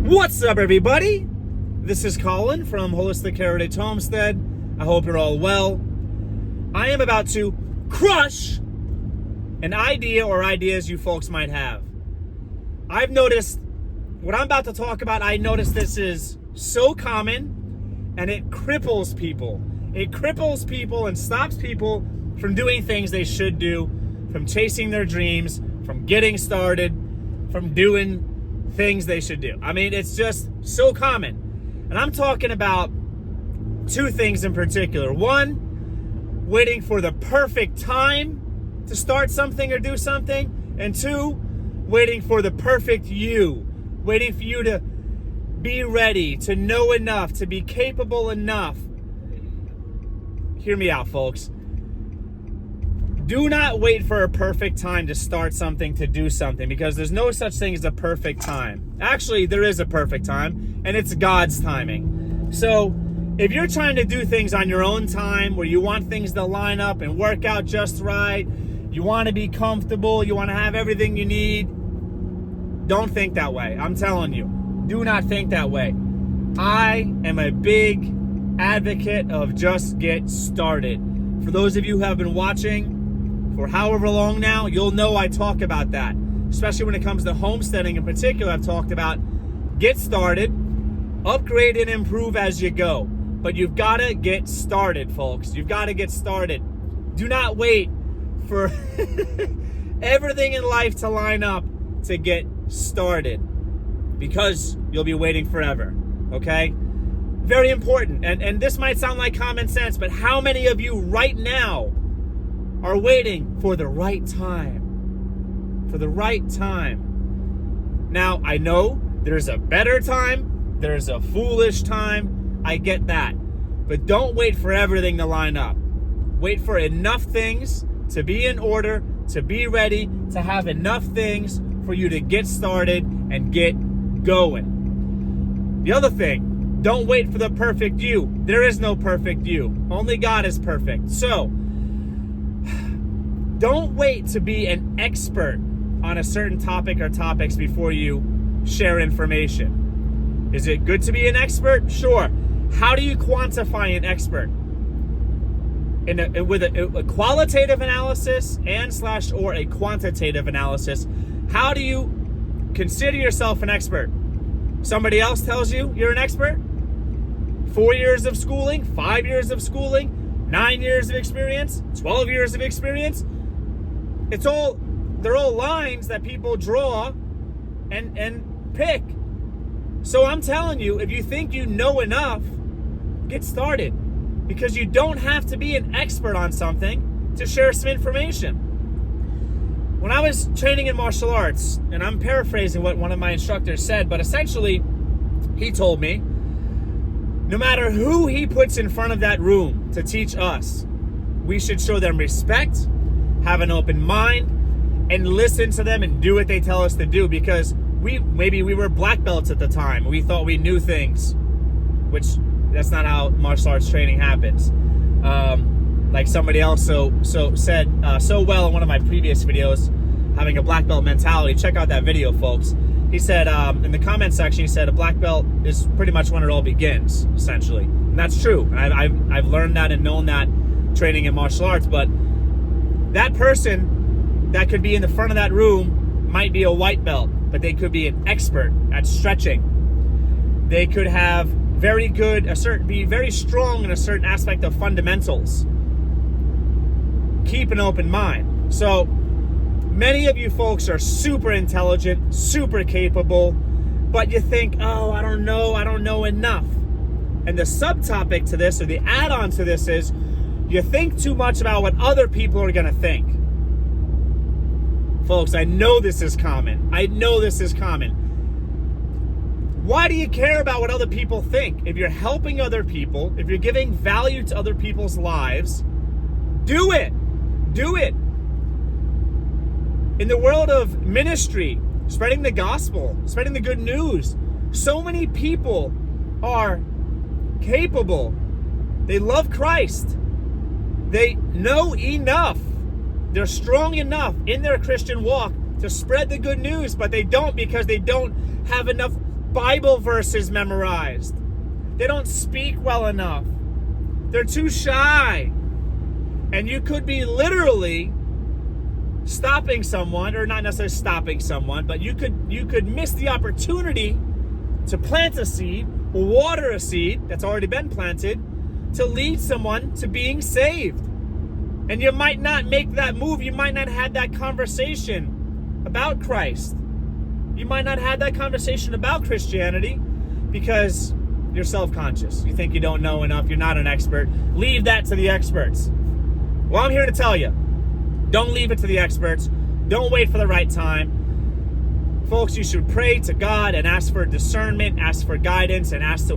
What's up, everybody? This is Colin from Homestead. I hope you're all well. I am about to crush an idea or ideas you folks might have. I've noticed what I'm about to talk about. I noticed this is so common and it cripples people. It cripples people and stops people from doing things they should do, from chasing their dreams, from getting started, from doing things they should do. I mean, it's just so common. And I'm talking about two things in particular. One, waiting for the perfect time to start something or do something. And two, waiting for the perfect you. Waiting for you to be ready, to know enough, to be capable enough. Hear me out, folks. Do not wait for a perfect time to start something, to do something, because there's no such thing as a perfect time. Actually, there is a perfect time, and it's God's timing. So if you're trying to do things on your own time, where you want things to line up and work out just right, you want to be comfortable, you want to have everything you need, don't think that way. I'm telling you, do not think that way. I am a big advocate of just get started. For those of you who have been watching for however long now, you'll know I talk about that. Especially when it comes to homesteading in particular, I've talked about get started, upgrade and improve as you go. But you've got to get started, folks. You've got to get started. Do not wait for everything in life to line up to get started, because you'll be waiting forever, okay? Very important. And this might sound like common sense, but how many of you right now are waiting for the right time? For the right time. Now, I know there's a better time, there's a foolish time, I get that. But don't wait for everything to line up. Wait for enough things to be in order, to be ready, to have enough things for you to get started and get going. The other thing, don't wait for the perfect you. There is no perfect you. Only God is perfect. So, don't wait to be an expert on a certain topic or topics before you share information. Is it good to be an expert? Sure. How do you quantify an expert? With a qualitative analysis or a quantitative analysis, how do you consider yourself an expert? Somebody else tells you you're an expert? 4 years of schooling, 5 years of schooling, 9 years of experience, 12 years of experience. They're all lines that people draw and pick. So I'm telling you, if you think you know enough, get started. Because you don't have to be an expert on something to share some information. When I was training in martial arts, and I'm paraphrasing what one of my instructors said, but essentially he told me, no matter who he puts in front of that room to teach us, we should show them respect, have an open mind, and listen to them and do what they tell us to do, because maybe we were black belts at the time. We thought we knew things, which that's not how martial arts training happens. Like somebody else said so well in one of my previous videos, having a black belt mentality. Check out that video, folks. He said in the comment section, he said a black belt is pretty much when it all begins, essentially. And that's true. I've learned that and known that training in martial arts. But that person that could be in the front of that room might be a white belt, but they could be an expert at stretching. They could have be very strong in a certain aspect of fundamentals. Keep an open mind. So many of you folks are super intelligent, super capable, but you think, oh, I don't know enough. And the subtopic to this, or the add-on to this, is you think too much about what other people are going to think. Folks, I know this is common. Why do you care about what other people think? If you're helping other people, if you're giving value to other people's lives, do it. Do it. In the world of ministry, spreading the gospel, spreading the good news, so many people are capable. They love Christ. They know enough. They're strong enough in their Christian walk to spread the good news, but they don't, because they don't have enough Bible verses memorized. They don't speak well enough. They're too shy. And you could be literally stopping someone, or not necessarily stopping someone, but you could miss the opportunity to plant a seed, or water a seed that's already been planted, to lead someone to being saved. And you might not make that move. You might not have that conversation about Christ. You might not have that conversation about Christianity because you're self-conscious. You think you don't know enough. You're not an expert. Leave that to the experts. Well, I'm here to tell you, don't leave it to the experts. Don't wait for the right time. Folks, you should pray to God and ask for discernment, ask for guidance, and ask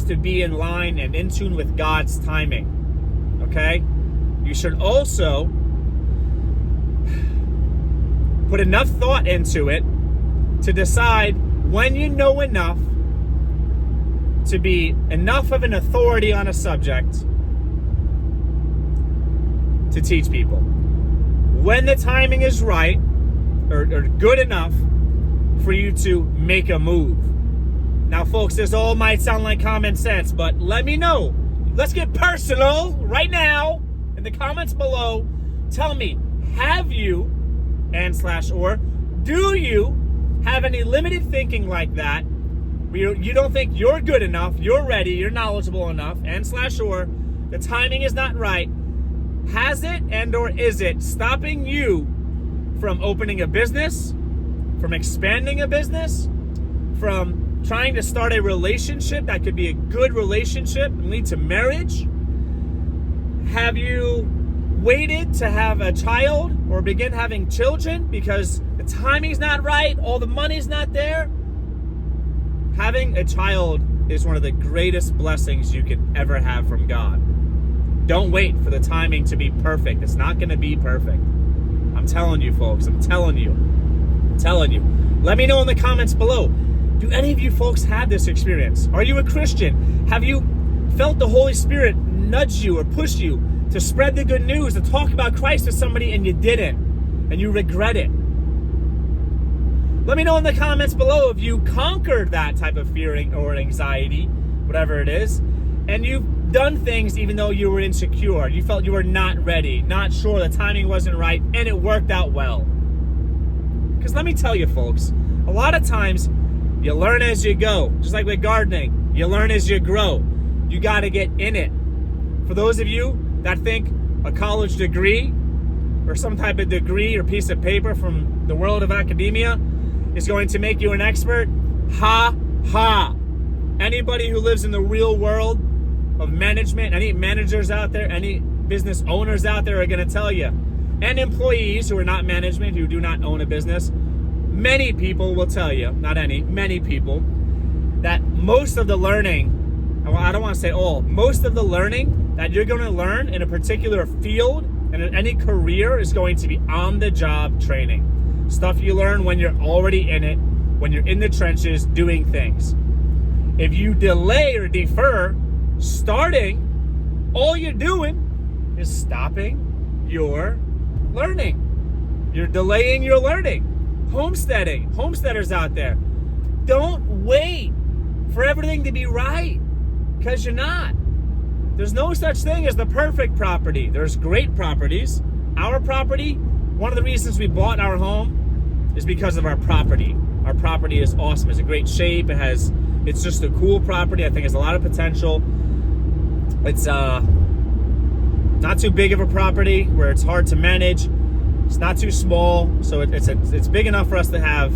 to be in line and in tune with God's timing. Okay? You should also put enough thought into it to decide when you know enough to be enough of an authority on a subject to teach people. When the timing is right, or good enough for you to make a move. Now, folks, this all might sound like common sense, but let me know. Let's get personal right now in the comments below. Tell me, have you, or do you have any limited thinking like that, where you don't think you're good enough, you're ready, you're knowledgeable enough, or the timing is not right? Has it or is it stopping you from opening a business, from expanding a business, from trying to start a relationship that could be a good relationship and lead to marriage? Have you waited to have a child or begin having children because the timing's not right, all the money's not there? Having a child is one of the greatest blessings you could ever have from God. Don't wait for the timing to be perfect. It's not going to be perfect. I'm telling you, folks. I'm telling you. Let me know in the comments below. Do any of you folks have this experience? Are you a Christian? Have you felt the Holy Spirit nudge you or push you to spread the good news, to talk about Christ to somebody, and you didn't, and you regret it? Let me know in the comments below if you conquered that type of fearing or anxiety, whatever it is, and you've done things even though you were insecure. You felt you were not ready, not sure, the timing wasn't right, and it worked out well. Because let me tell you, folks, a lot of times you learn as you go. Just like with gardening, you learn as you grow. You got to get in it. For those of you that think a college degree or some type of degree or piece of paper from the world of academia is going to make you an expert, ha ha. Anybody who lives in the real world of management, any managers out there, any business owners out there are going to tell you, and employees who are not management, who do not own a business, many people will tell you, not any, many people, that most of the learning, well, I don't want to say all, most of the learning that you're going to learn in a particular field and in any career is going to be on-the-job training. Stuff you learn when you're already in it, when you're in the trenches doing things. If you delay or defer starting, all you're doing is stopping your learning. You're delaying your learning. Homesteaders out there, don't wait for everything to be right, because you're not. There's no such thing as the perfect property. There's great properties. Our property, one of the reasons we bought our home is because of our property. Our property is awesome. It's in great shape. It's just a cool property. I think it's a lot of potential. It's not too big of a property where it's hard to manage. It's not too small, so it's big enough for us to have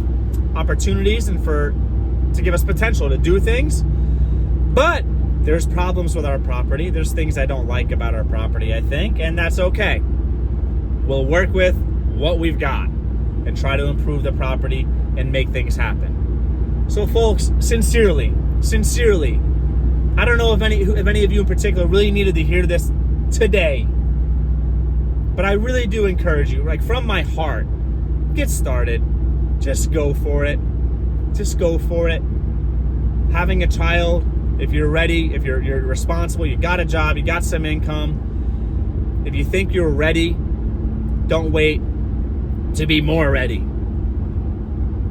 opportunities and to give us potential to do things. But there's problems with our property. There's things I don't like about our property, I think, and that's okay. We'll work with what we've got and try to improve the property and make things happen. So, folks, sincerely, I don't know if any of you in particular really needed to hear this today, but I really do encourage you, like from my heart, get started. Just go for it. Having a child, if you're ready, if you're responsible, you got a job, you got some income, if you think you're ready, don't wait to be more ready.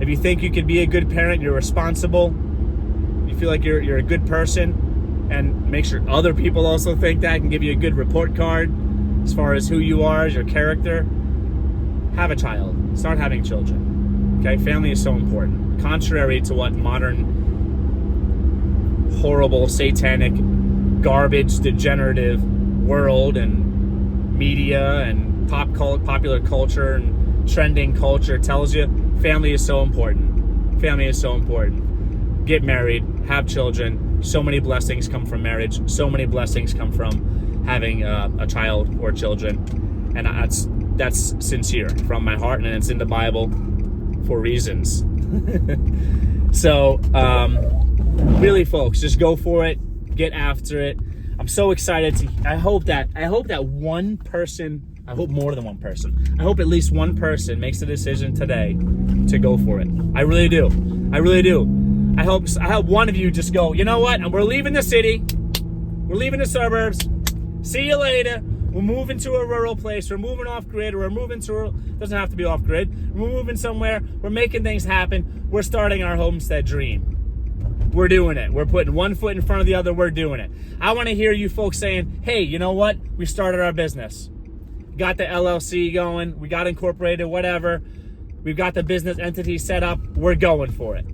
If you think you could be a good parent, you're responsible, feel like you're a good person, and make sure other people also think that, can give you a good report card as far as who you are, as your character, have a child. Start having children. Okay? Family is so important. Contrary to what modern, horrible, satanic, garbage, degenerative world and media and popular culture and trending culture tells you, family is so important. Family is so important. Get married, have children. So many blessings come from marriage. So many blessings come from having a child or children. And that's sincere from my heart, and it's in the Bible for reasons. So, really, folks, just go for it. Get after it. I'm so excited I hope that one person, I hope more than one person, I hope at least one person makes the decision today to go for it. I really do. I really do. I hope one of you just go, you know what? And we're leaving the city. We're leaving the suburbs. See you later. We're moving to a rural place. We're moving off grid, or we're moving to doesn't have to be off grid. We're moving somewhere. We're making things happen. We're starting our homestead dream. We're doing it. We're putting one foot in front of the other. We're doing it. I want to hear you folks saying, hey, you know what? We started our business. Got the LLC going. We got incorporated, whatever. We've got the business entity set up. We're going for it.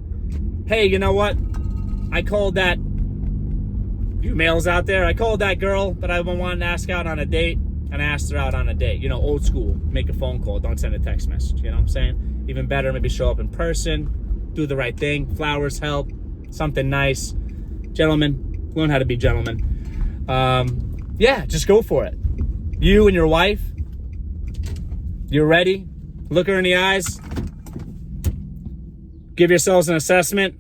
Hey, you know what? I called that, you males out there, I called that girl that I've been wanting to ask out on a date, and I asked her out on a date. You know, old school. Make a phone call. Don't send a text message. You know what I'm saying? Even better, maybe show up in person. Do the right thing. Flowers help. Something nice. Gentlemen, learn how to be gentlemen. Yeah, just go for it. You and your wife, you're ready. Look her in the eyes. Give yourselves an assessment.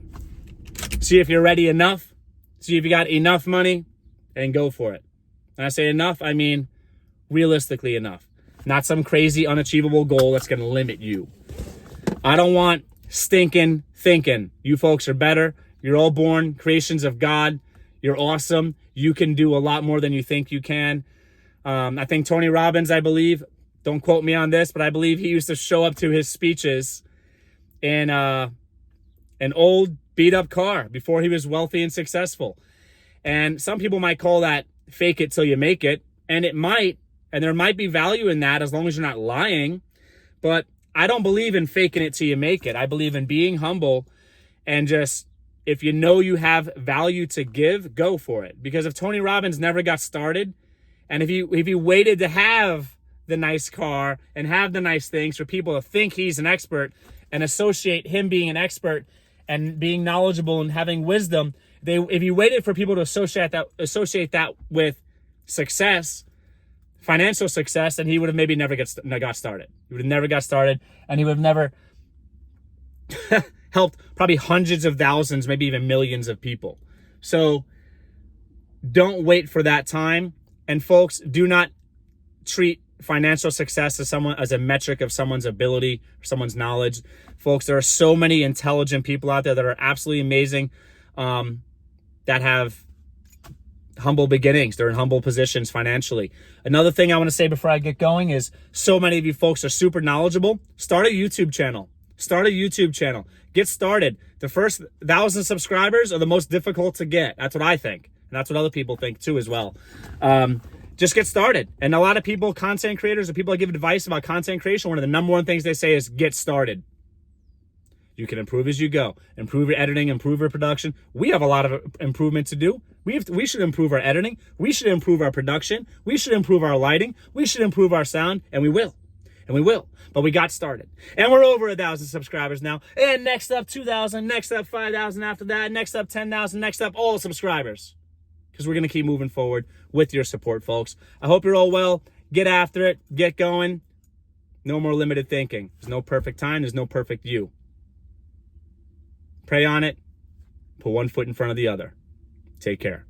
See if you're ready enough. See if you got enough money, and go for it. When I say enough, I mean realistically enough. Not some crazy unachievable goal that's going to limit you. I don't want stinking thinking. You folks are better. You're all born creations of God. You're awesome. You can do a lot more than you think you can. I think Tony Robbins, I believe, don't quote me on this, but I believe he used to show up to his speeches in an old beat up car before he was wealthy and successful. And some people might call that fake it till you make it. And it might, and there might be value in that as long as you're not lying. But I don't believe in faking it till you make it. I believe in being humble, and just, if you know you have value to give, go for it. Because if Tony Robbins never got started, and if he waited to have the nice car and have the nice things for people to think he's an expert and associate him being an expert and being knowledgeable and having wisdom, if he waited for people to associate that with success, financial success, then he would have maybe never got started. He would have never got started, and he would have never helped probably hundreds of thousands, maybe even millions of people. So don't wait for that time. And folks, do not treat financial success as a metric of someone's ability or someone's knowledge. Folks, there are so many intelligent people out there that are absolutely amazing, that have humble beginnings. They're in humble positions financially. Another thing I want to say before I get going is, so many of you folks are super knowledgeable. Start a YouTube channel. Get started. The first 1,000 subscribers are the most difficult to get. That's what I think. And that's what other people think too as well. Just get started. And a lot of people, content creators, or people that give advice about content creation, one of the number one things they say is get started. You can improve as you go. Improve your editing, improve your production. We have a lot of improvement to do. We should improve our editing. We should improve our production. We should improve our lighting. We should improve our sound, and we will. But we got started. And we're over 1,000 subscribers now. And next up, 2,000. Next up, 5,000 after that. Next up, 10,000. Next up, all subscribers. Because we're going to keep moving forward with your support, folks. I hope you're all well. Get after it. Get going. No more limited thinking. There's no perfect time. There's no perfect you. Pray on it. Put one foot in front of the other. Take care.